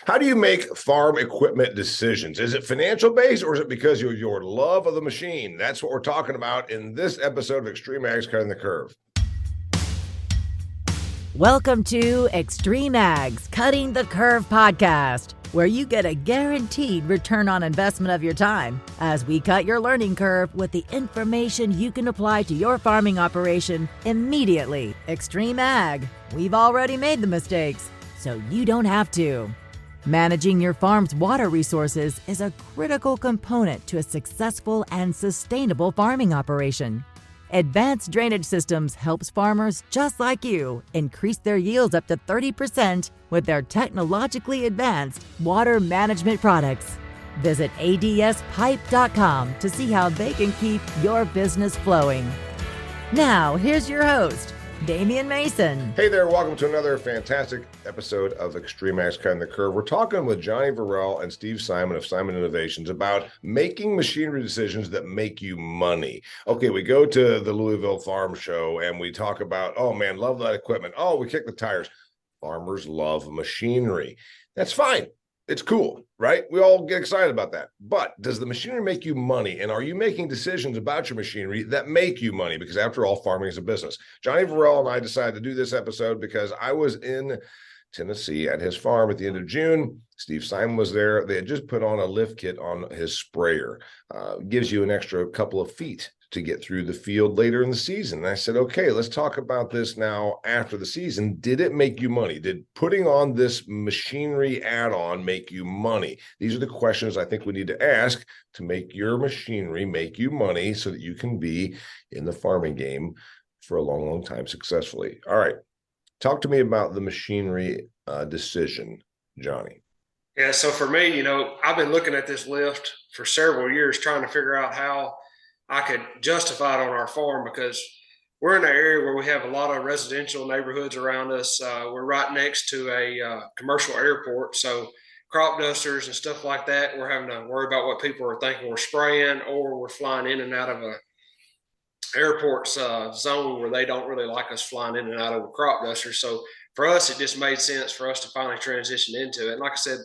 How do you make farm equipment decisions? Is it financial based or is it because of your love of the machine? That's what we're talking about in this episode of Extreme Ag's Cutting the Curve. Welcome to Extreme Ag's Cutting the Curve podcast, where you get a guaranteed return on investment of your time as we cut your learning curve with the information you can apply to your farming operation immediately. Extreme Ag, we've already made the mistakes, so you don't have to. Managing your farm's water resources is a critical component to a successful and sustainable farming operation. Advanced Drainage Systems helps farmers just like you increase their yields up to 30% with their technologically advanced water management products. Visit adspipe.com to see how they can keep your business flowing. Now, here's your host, Damian Mason. Hey there, welcome to another fantastic episode of Extreme Ag's Cutting the Curve. We're talking with Johnny Varrell and Steve Simon of Simon Innovations about making machinery decisions that make you money. Okay, we go to the Louisville Farm Show and we talk about, oh man, love that equipment. Oh, we kick the tires. Farmers love machinery. That's fine. It's cool, right? We all get excited about that. But does the machinery make you money? And are you making decisions about your machinery that make you money? Because after all, farming is a business. Johnny Varrell and I decided to do this episode because I was in Tennessee at his farm at the end of June. Steve Simon was there. They had just put on a lift kit on his sprayer. Gives you an extra couple of feet to get through the field later in the season. And I said, okay, let's talk about this now after the season. Did it make you money? Did putting on this machinery add-on make you money? These are the questions I think we need to ask to make your machinery make you money so that you can be in the farming game for a long, long time successfully. All right. Talk to me about the machinery decision, Johnny. Yeah, so for me, I've been looking at this lift for several years trying to figure out how I could justify it on our farm because we're in an area where we have a lot of residential neighborhoods around us. We're right next to a commercial airport. So crop dusters and stuff like that, we're having to worry about what people are thinking we're spraying, or we're flying in and out of a airport's zone where they don't really like us flying in and out of a crop duster. So for us, it just made sense for us to finally transition into it. And like I said,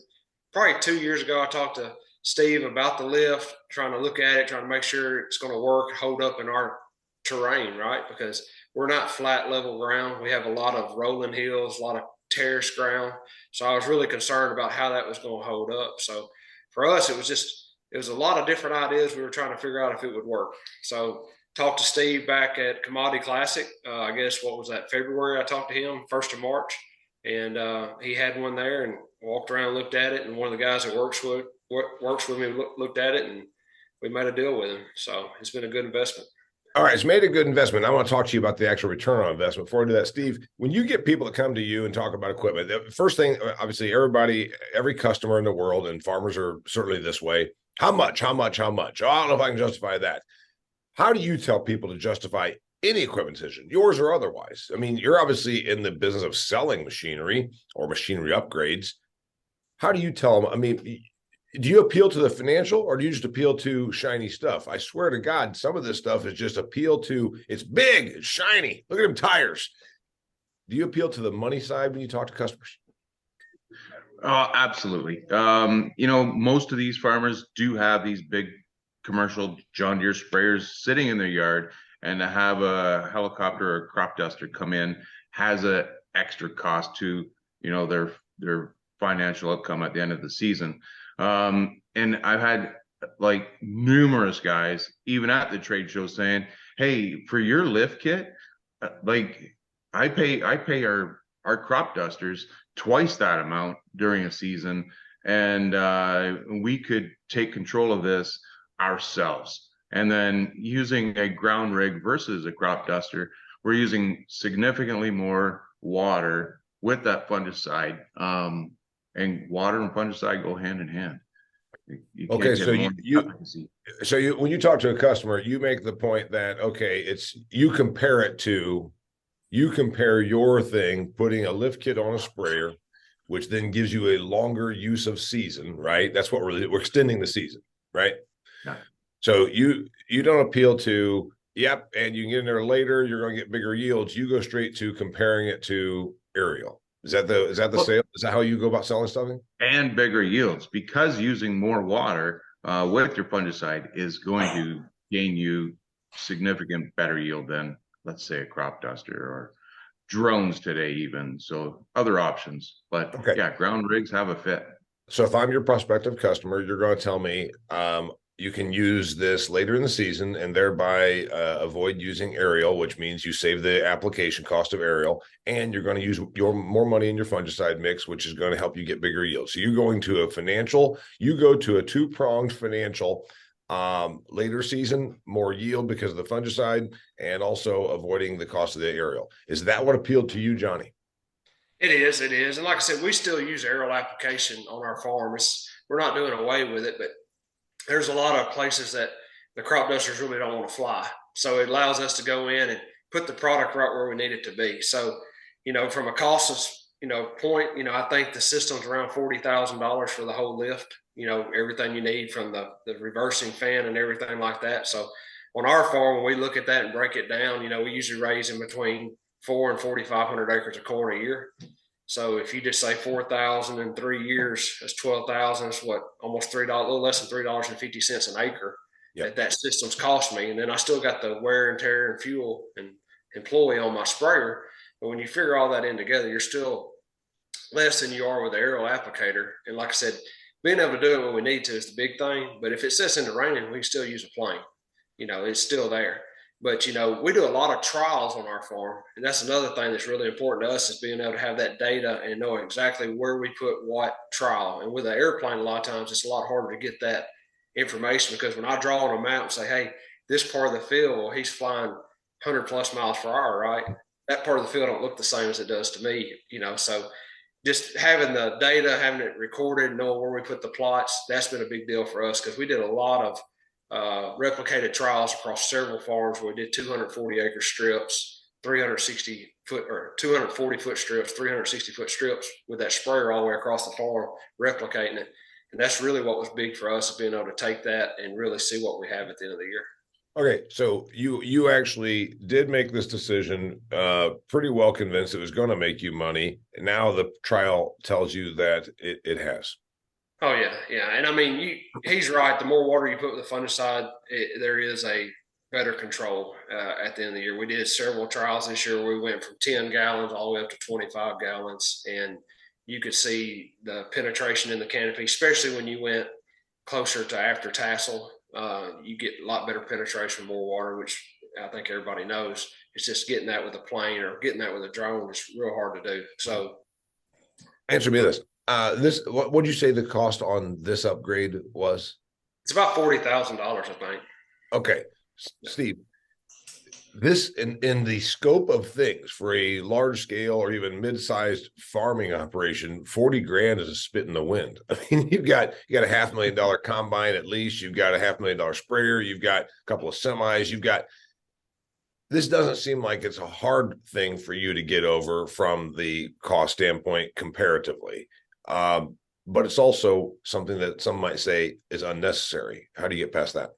probably 2 years ago, I talked to Steve about the lift, trying to look at it, trying to make sure it's going to work, hold up in our terrain, right? Because we're not flat, level ground. We have a lot of rolling hills, a lot of terrace ground. So I was really concerned about how that was going to hold up. So for us, it was a lot of different ideas. We were trying to figure out if it would work. So talked to Steve back at Commodity Classic. I guess, what was that, February? I talked to him 1st of March, and he had one there and walked around and looked at it. And one of the guys that works with me looked at it, and we made a deal with him. So it's been a good investment. All right, it's made a good investment. I want to talk to you about the actual return on investment. Before I do that, Steve, when you get people that come to you and talk about equipment, the first thing, obviously, every customer in the world, and farmers are certainly this way. How much? Oh, I don't know if I can justify that. How do you tell people to justify any equipment decision, yours or otherwise? I mean, you're obviously in the business of selling machinery or machinery upgrades. How do you tell them? I mean, do you appeal to the financial, or do you just appeal to shiny stuff? I swear to God, some of this stuff is just appeal to, it's big, it's shiny. Look at them tires. Do you appeal to the money side when you talk to customers? Absolutely. Most of these farmers do have these big commercial John Deere sprayers sitting in their yard, and to have a helicopter or crop duster come in has a extra cost to, their financial outcome at the end of the season. And I've had like numerous guys, even at the trade show, saying, hey, for your lift kit, I pay our crop dusters twice that amount during a season, and we could take control of this ourselves. And then using a ground rig versus a crop duster, we're using significantly more water with that fungicide. And water and fungicide go hand in hand. Okay, so when you talk to a customer, you make the point that, okay, you compare your thing, putting a lift kit on a sprayer, which then gives you a longer use of season, right? That's what we're extending the season, right? Yeah. So you don't appeal to, and you can get in there later, you're going to get bigger yields. You go straight to comparing it to aerial. Is that the Well, sale? Is that how you go about selling stuff? and bigger yields, because using more water with your fungicide is going to gain you significant better yield than, let's say, a crop duster or drones today even. So other options, but Okay. yeah, ground rigs have a fit. So if I'm your prospective customer, you're going to tell me you can use this later in the season and thereby avoid using aerial, which means you save the application cost of aerial, and you're going to use your more money in your fungicide mix, which is going to help you get bigger yields. So you go to a two-pronged financial later season, more yield because of the fungicide, and also avoiding the cost of the aerial. Is that what appealed to you, Johnny? It is. It is. And like I said, we still use aerial application on our farm. We're not doing away with it, but there's a lot of places that the crop dusters really don't want to fly. So it allows us to go in and put the product right where we need it to be. So, from a cost of, point, I think the system's around $40,000 for the whole lift, everything you need from the reversing fan and everything like that. So on our farm, when we look at that and break it down, we usually raise in between 4 and 4,500 acres of corn a year. So if you just say 4,000 in 3 years, that's 12,000. It's what, almost $3, a little less than $3.50 an acre. Yep. That system's cost me. And then I still got the wear and tear and fuel and employee on my sprayer. But when you figure all that in together, you're still less than you are with the aerial applicator. And like I said, being able to do it when we need to is the big thing. But if it sits in the rain, we can still use a plane. It's still there. But, we do a lot of trials on our farm. And that's another thing that's really important to us, is being able to have that data and know exactly where we put what trial. And with an airplane, a lot of times it's a lot harder to get that information, because when I draw on a map and say, hey, this part of the field, well, he's flying 100 plus miles per hour, right? That part of the field don't look the same as it does to me, so just having the data, having it recorded, knowing where we put the plots, that's been a big deal for us, because we did a lot of replicated trials across several farms where we did 240 acre strips, 360 foot or 240 foot strips, 360 foot strips with that sprayer all the way across the farm, replicating it. And that's really what was big for us, being able to take that and really see what we have at the end of the year. Okay, so you actually did make this decision pretty well convinced it was going to make you money. Now the trial tells you that it has. Oh yeah. And I mean, he's right. The more water you put with the fungicide, there is a better control at the end of the year. We did several trials this year where we went from 10 gallons all the way up to 25 gallons, and you could see the penetration in the canopy, especially when you went closer to after tassel. You get a lot better penetration, more water, which I think everybody knows. It's just getting that with a plane or getting that with a drone is real hard to do. So, answer me this. What would you say the cost on this upgrade was? It's about $40,000, I think. Okay, Steve, this in the scope of things for a large scale or even mid-sized farming operation, 40 grand is a spit in the wind. I mean, you got a $500,000 combine at least, you've got a $500,000 sprayer, you've got a couple of semis, this doesn't seem like it's a hard thing for you to get over from the cost standpoint comparatively. But it's also something that some might say is unnecessary. How do you get past that?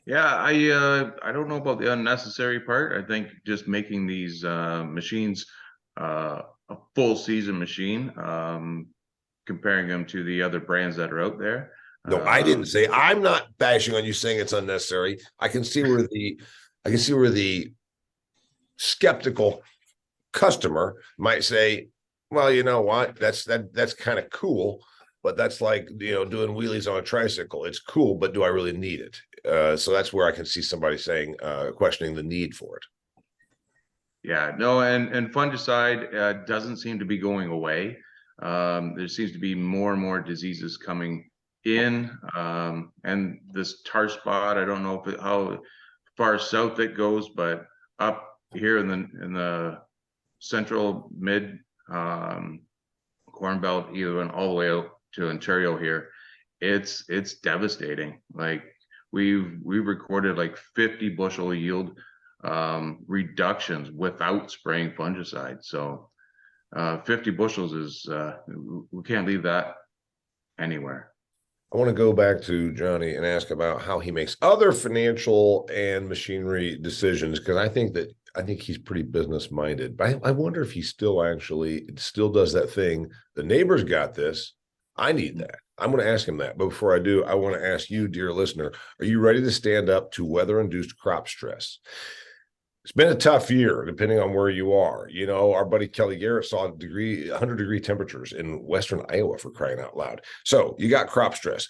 Yeah, I don't know about the unnecessary part. I think just making these machines a full season machine, comparing them to the other brands that are out there. No, I didn't say. I'm not bashing on you saying it's unnecessary. I can see where the skeptical customer might say, well, you know what, that's kind of cool, but that's like, doing wheelies on a tricycle. It's cool, but do I really need it? So that's where I can see somebody saying, questioning the need for it. Yeah, no, and fungicide doesn't seem to be going away. There seems to be more and more diseases coming in, and this tar spot, I don't know how far south it goes, but up here in the central mid corn belt, even all the way out to Ontario here, it's devastating. Like we've recorded like 50 bushel yield reductions without spraying fungicide. So 50 bushels is we can't leave that anywhere. I want to go back to Johnny and ask about how he makes other financial and machinery decisions, because I think that I think he's pretty business minded, but I wonder if he still does that thing. The neighbors got this. I need that. I'm going to ask him that. But before I do, I want to ask you, dear listener, are you ready to stand up to weather-induced crop stress? It's been a tough year, depending on where you are. You know, our buddy Kelly Garrett saw 100-degree temperatures in Western Iowa, for crying out loud. So you got crop stress.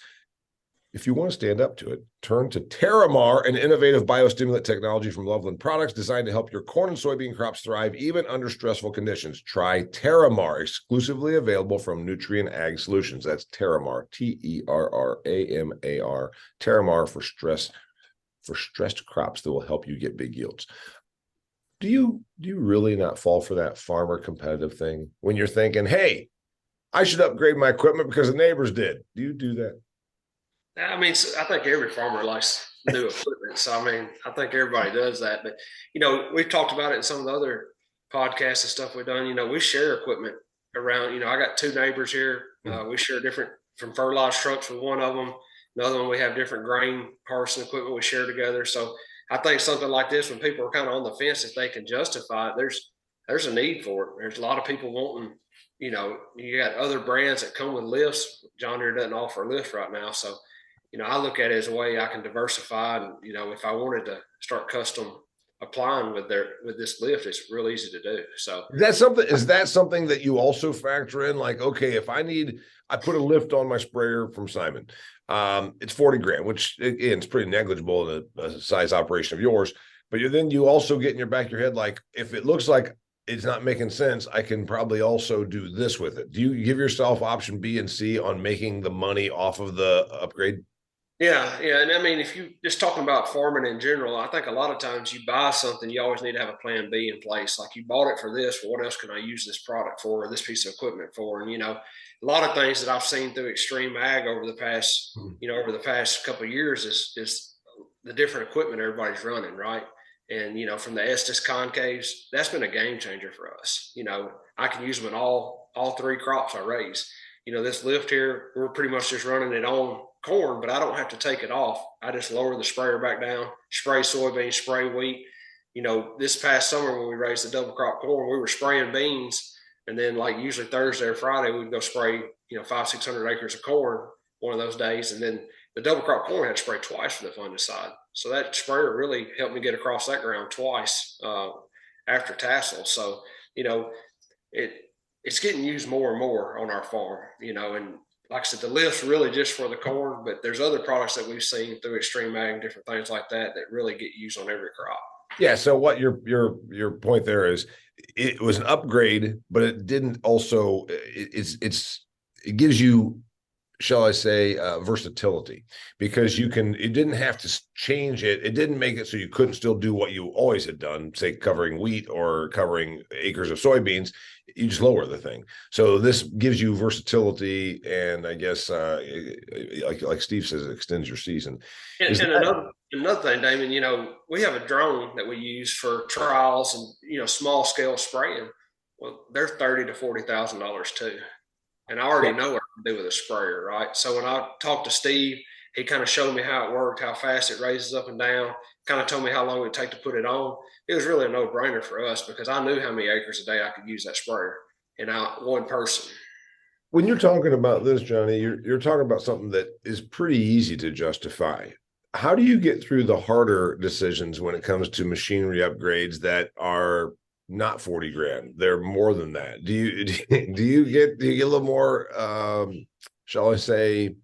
If you want to stand up to it, turn to Terramar, an innovative biostimulant technology from Loveland Products designed to help your corn and soybean crops thrive even under stressful conditions. Try Terramar, exclusively available from Nutrien Ag Solutions. That's Terramar, Terramar, Terramar for stressed crops that will help you get big yields. Do you really not fall for that farmer competitive thing when you're thinking, hey, I should upgrade my equipment because the neighbors did? Do you do that? I mean, I think every farmer likes new equipment. So, I mean, I think everybody does that. But, you know, we've talked about it in some of the other podcasts and stuff we've done. You know, we share equipment around. You know, I got two neighbors here. We share different from fertilizer trucks with one of them. Another one, we have different grain harvesting equipment we share together. So I think something like this, when people are kind of on the fence, if they can justify it, there's a need for it. There's a lot of people wanting, you know, you got other brands that come with lifts. John Deere doesn't offer a lift right now. So, you know, I look at it as a way I can diversify. And, you know, if I wanted to start custom applying with this lift, it's real easy to do. So is that something that you also factor in? Like, okay, if I put a lift on my sprayer from Simon, it's 40 grand, which again, it's pretty negligible in a size operation of yours, but then you also get in your back of your head, like, if it looks like it's not making sense, I can probably also do this with it. Do you give yourself option B and C on making the money off of the upgrade? Yeah. And I mean, if you just talking about farming in general, I think a lot of times you buy something, you always need to have a plan B in place. Like, you bought it for this, what else can I use this product for, or this piece of equipment for? And, you know, a lot of things that I've seen through Extreme Ag over the past couple of years is the different equipment everybody's running, right? And, you know, from the Estes concaves, that's been a game changer for us. You know, I can use them in all three crops I raise. You know, this lift here, we're pretty much just running it on corn, but I don't have to take it off. I just lower the sprayer back down, spray soybeans, spray wheat. You know, this past summer when we raised the double crop corn, we were spraying beans. And then, like, usually Thursday or Friday, we'd go spray, 500-600 acres of corn one of those days. And then the double crop corn had to spray twice for the fungicide. So that sprayer really helped me get across that ground twice after tassel. So, you know, it's getting used more and more on our farm, and like I said, the lift's really just for the corn, but there's other products that we've seen through Extreme Ag and different things like that really get used on every crop. Yeah. So what your point there is, it was an upgrade, but it didn't also, it gives you, shall I say, versatility, because it didn't have to change it. It didn't make it so you couldn't still do what you always had done, say covering wheat or covering acres of soybeans. You just lower the thing. So this gives you versatility, and I guess, like Steve says, it extends your season. And another thing, Damon, we have a drone that we use for trials and, small scale spraying. Well, they're $30,000 to $40,000 too. And I already know what to do with a sprayer, right? So when I talked to Steve, he kind of showed me how it worked, how fast it raises up and down, kind of told me how long it would take to put it on. It was really a no-brainer for us because I knew how many acres a day I could use that sprayer and one person. When you're talking about this, Johnny, you're talking about something that is pretty easy to justify. How do you get through the harder decisions when it comes to machinery upgrades that are not 40 grand? They're more than that. Do you get a little more, shall I say,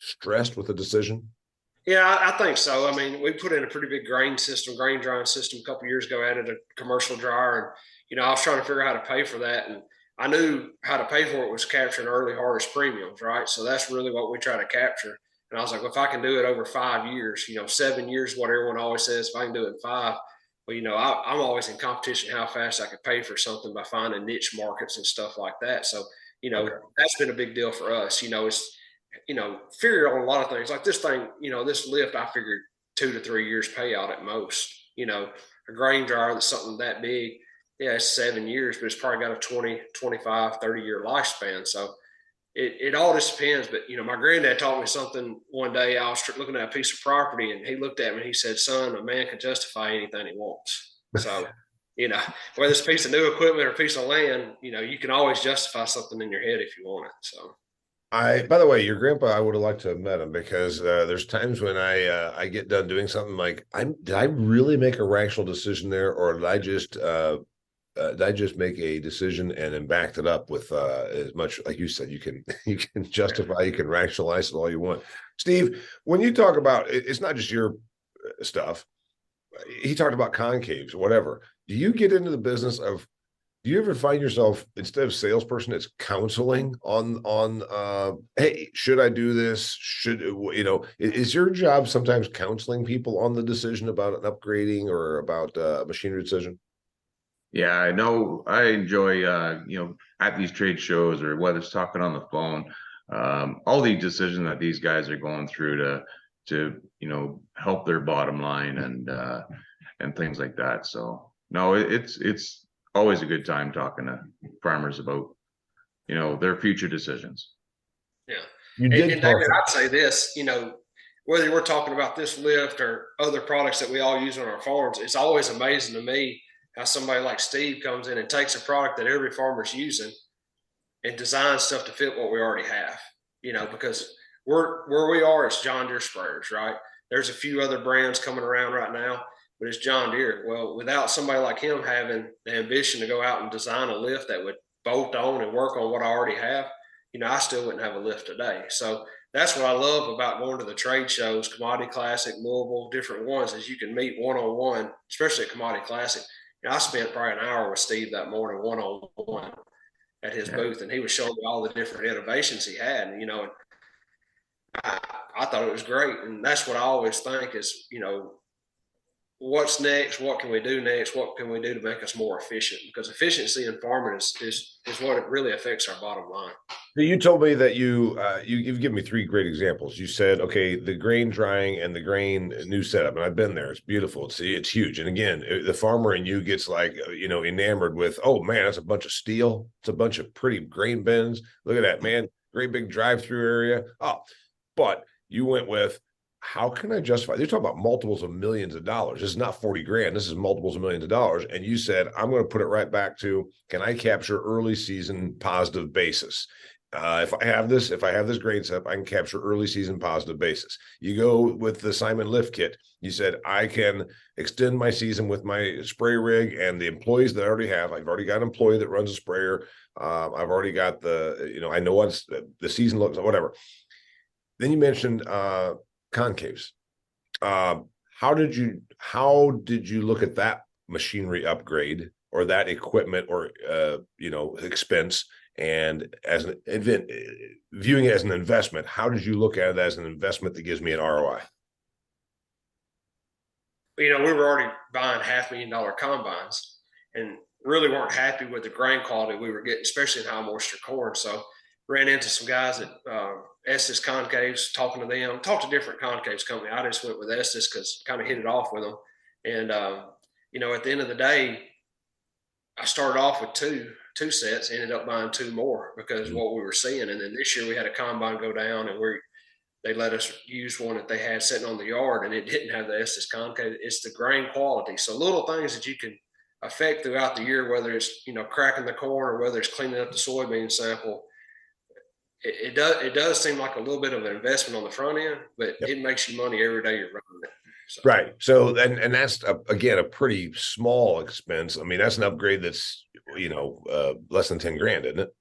stressed with the decision? Yeah, I think so. I mean, we put in a pretty big grain drying system a couple of years ago, added a commercial dryer. And, I was trying to figure out how to pay for that. And I knew how to pay for it was capturing early harvest premiums, right? So that's really what we try to capture. And I was like, well, if I can do it over 5 years, 7 years, what everyone always says, if I can do it in 5, well, I'm always in competition how fast I could pay for something by finding niche markets and stuff like that. So, That's been a big deal for us. It's, figure on a lot of things like this thing, this lift, I figured 2 to 3 years payout at most. A grain dryer that's something that big, yeah, it's 7 years, but it's probably got a 20, 25, 30 year lifespan. So it all just depends. But, my granddad taught me something one day. I was looking at a piece of property and he looked at me and he said, son, a man can justify anything he wants. So, whether it's a piece of new equipment or a piece of land, you can always justify something in your head if you want it. So. By the way, your grandpa, I would have liked to have met him because there's times when I get done doing something like, did I really make a rational decision there, or did I just make a decision and then backed it up with as much, like you said, you can justify, you can rationalize it all you want. Steve, when you talk about it's not just your stuff. He talked about concaves, whatever. Do you get into the business of? Do you ever find yourself, instead of salesperson, it's counseling on hey, should I do this? Is your job sometimes counseling people on the decision about an upgrading or about a machinery decision? Yeah, I know. I enjoy, at these trade shows, or whether it's talking on the phone, all the decisions that these guys are going through to help their bottom line and things like that. So no, it's always a good time talking to farmers about their future decisions. Yeah, You did, and David, I'd say this, whether we're talking about this lift or other products that we all use on our farms, it's always amazing to me how somebody like Steve comes in and takes a product that every farmer's using and designs stuff to fit what we already have. Because where we are, it's John Deere sprayers, right? There's a few other brands coming around right now, but it's John Deere. Well, without somebody like him having the ambition to go out and design a lift that would bolt on and work on what I already have, I still wouldn't have a lift today. So that's what I love about going to the trade shows, Commodity Classic, Louisville, different ones, is you can meet one-on-one, especially at Commodity Classic. I spent probably an hour with Steve that morning, one-on-one at his booth, and he was showing me all the different innovations he had. And, I thought it was great. And that's what I always think is, what's next? What can we do next? What can we do to make us more efficient? Because efficiency in farming is what it really affects our bottom line. You told me that you've given me three great examples. You said, okay, the grain drying and the grain new setup, and I've been there. It's beautiful. It's huge. And again, the farmer in you gets like enamored with, oh man, that's a bunch of steel. It's a bunch of pretty grain bins. Look at that, man. Great big drive-through area. Oh, but you went with, how can I justify? They're talking about multiples of millions of dollars. This is not 40 grand. This is multiples of millions of dollars. And you said, I'm going to put it right back to, can I capture early season positive basis? If I have this grain setup, I can capture early season positive basis. You go with the Simon Lift Kit. You said, I can extend my season with my spray rig and the employees that I already have. I've already got an employee that runs a sprayer. I've already got I know what the season looks like, whatever. Then you mentioned concaves. How did you look at that machinery upgrade or that equipment or expense, and as viewing it as an investment? How did you look at it as an investment that gives me an ROI? We were already buying $500,000 combines and really weren't happy with the grain quality we were getting, especially in high moisture corn. So ran into some guys at Estes Concaves, talking to them, talked to different concaves company. I just went with Estes because kind of hit it off with them. And, at the end of the day, I started off with two sets, ended up buying two more because of what we were seeing. And then this year we had a combine go down and they let us use one that they had sitting on the yard, and it didn't have the Estes concave. It's the grain quality. So little things that you can affect throughout the year, whether it's, cracking the corn or whether it's cleaning up the soybean sample. It does seem like a little bit of an investment on the front end, but It makes you money every day you're running it. So. Right. So and that's again a pretty small expense. I mean, that's an upgrade that's less than 10 grand, isn't it?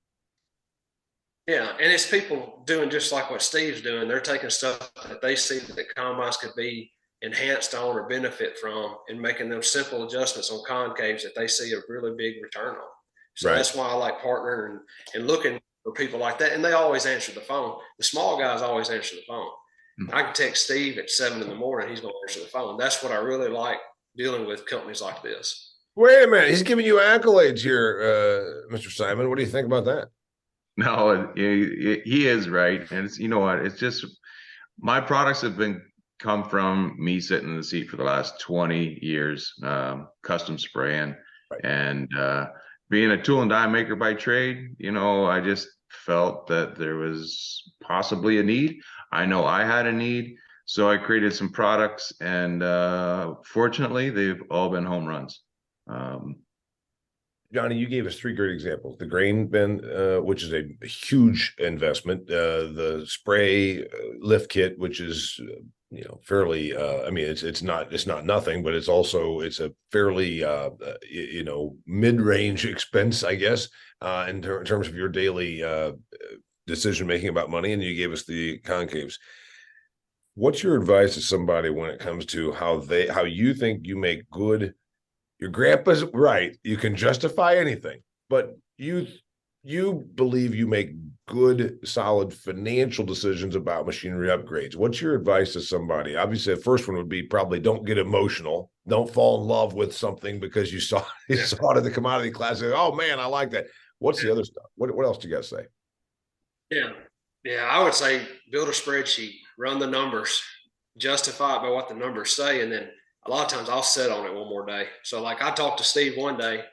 Yeah, and it's people doing just like what Steve's doing. They're taking stuff that they see that combines could be enhanced on or benefit from, and making those simple adjustments on concaves that they see a really big return on. So That's why I like partnering and looking for people like that. And they always answer the phone. The small guys always answer the phone. I can text Steve at 7 in the morning. He's going to answer the phone. That's what I really like dealing with companies like this. Wait a minute. He's giving you accolades here, Mr. Simon. What do you think about that? No, he is right. And it's, it's just, my products have come from me sitting in the seat for the last 20 years, custom spraying, and being a tool and die maker by trade. I just felt that there was possibly a need. I know I had a need, so I created some products, and fortunately, they've all been home runs. Johnny, you gave us 3 great examples. The grain bin, which is a huge investment. The spray lift kit, which is fairly. I mean, it's not nothing, but it's a fairly mid-range expense, I guess, in terms of your daily decision making about money. And you gave us the concaves. What's your advice to somebody when it comes to how you think you make good? Your grandpa's right. You can justify anything, but you believe you make good, solid financial decisions about machinery upgrades. What's your advice to somebody? Obviously, the first one would be probably don't get emotional. Don't fall in love with something because you saw it in the commodity class. And, oh man, I like that. What's the other stuff? What else do you guys say? Yeah, I would say build a spreadsheet, run the numbers, justify it by what the numbers say, and then a lot of times I'll sit on it one more day. So like I talked to Steve one day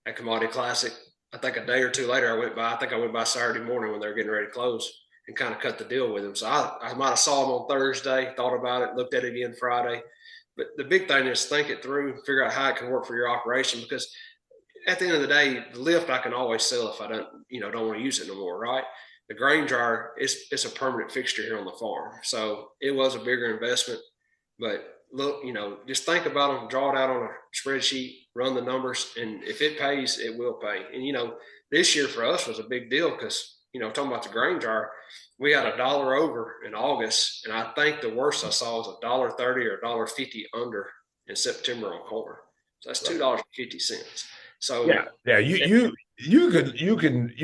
at Commodity Classic. I think a day or two later I went by Saturday morning when they were getting ready to close and kind of cut the deal with him. So I might have saw him on Thursday, thought about it, looked at it again Friday. But the big thing is think it through, figure out how it can work for your operation, because at the end of the day, the lift I can always sell if I don't want to use it no more, right? The grain dryer, it's a permanent fixture here on the farm. So it was a bigger investment, but look, just think about them, draw it out on a spreadsheet, run the numbers, and if it pays, it will pay. And, this year for us was a big deal because, talking about the grain dryer, we had $1 over in August, and I think the worst I saw was $1.30 or $1.50 under in September on corn. So that's $2.50. So yeah, you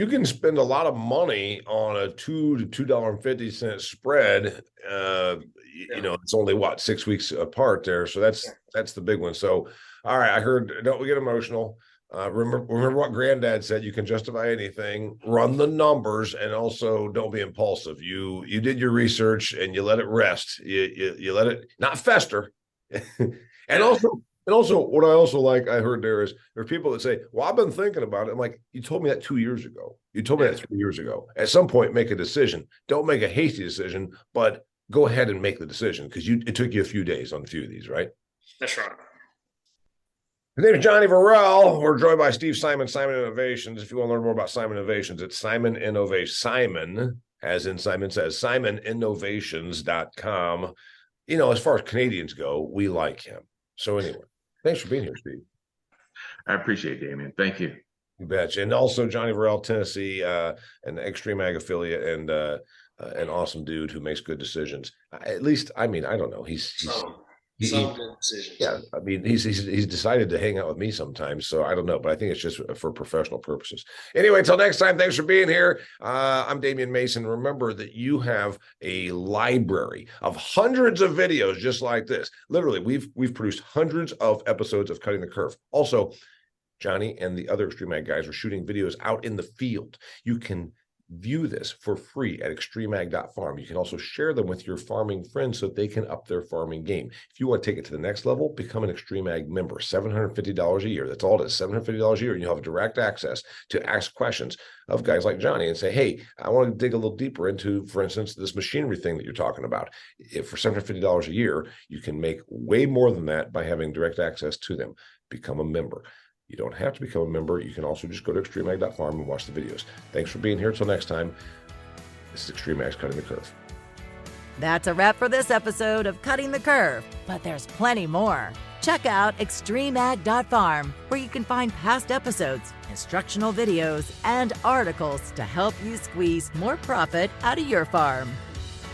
can spend a lot of money on a $2 to $2.50 spread. It's only 6 weeks apart there, so that's the big one. So, all right, I heard don't we get emotional. Remember what Granddad said: you can justify anything, run the numbers, and also don't be impulsive. You did your research and you let it rest. You let it not fester, and also, what I heard there's people that say, well, I've been thinking about it. I'm like, you told me that 2 years ago. You told me that 3 years ago. At some point, make a decision. Don't make a hasty decision, but go ahead and make the decision because it took you a few days on a few of these, right? That's right. His name is Johnny Verrell. We're joined by Steve Simon, Simon Innovations. If you want to learn more about Simon Innovations, it's Simon Innovation. Simon, as in Simon says, SimonInnovations.com. As far as Canadians go, we like him. So anyway. Thanks for being here, Steve. I appreciate it, Damien. Thank you. You betcha. And also Johnny Verrell, Tennessee, an Extreme Ag affiliate and an awesome dude who makes good decisions. At least, I don't know. He's good decisions. Yeah, he's decided to hang out with me sometimes, so I don't know, but I think it's just for professional purposes. Anyway, until next time, thanks for being here. I'm Damien Mason. Remember that you have a library of hundreds of videos just like this. Literally, we've produced hundreds of episodes of Cutting the Curve. Also, Johnny and the other Extreme Ag guys are shooting videos out in the field. You can view this for free at extremeag.farm. You can also share them with your farming friends so that they can up their farming game. If you want to take it to the next level, become an Extreme Ag member. $750 a year. That's all it is, $750 a year. And you'll have direct access to ask questions of guys like Johnny and say, hey, I want to dig a little deeper into, for instance, this machinery thing that you're talking about. If for $750 a year, you can make way more than that by having direct access to them. Become a member. You don't have to become a member. You can also just go to extremeag.farm and watch the videos. Thanks for being here. Till next time, this is Extreme Ag's Cutting the Curve. That's a wrap for this episode of Cutting the Curve, but there's plenty more. Check out extremeag.farm, where you can find past episodes, instructional videos, and articles to help you squeeze more profit out of your farm.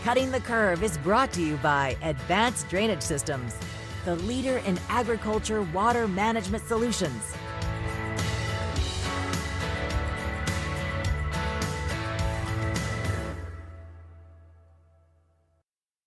Cutting the Curve is brought to you by Advanced Drainage Systems, the leader in agriculture water management solutions.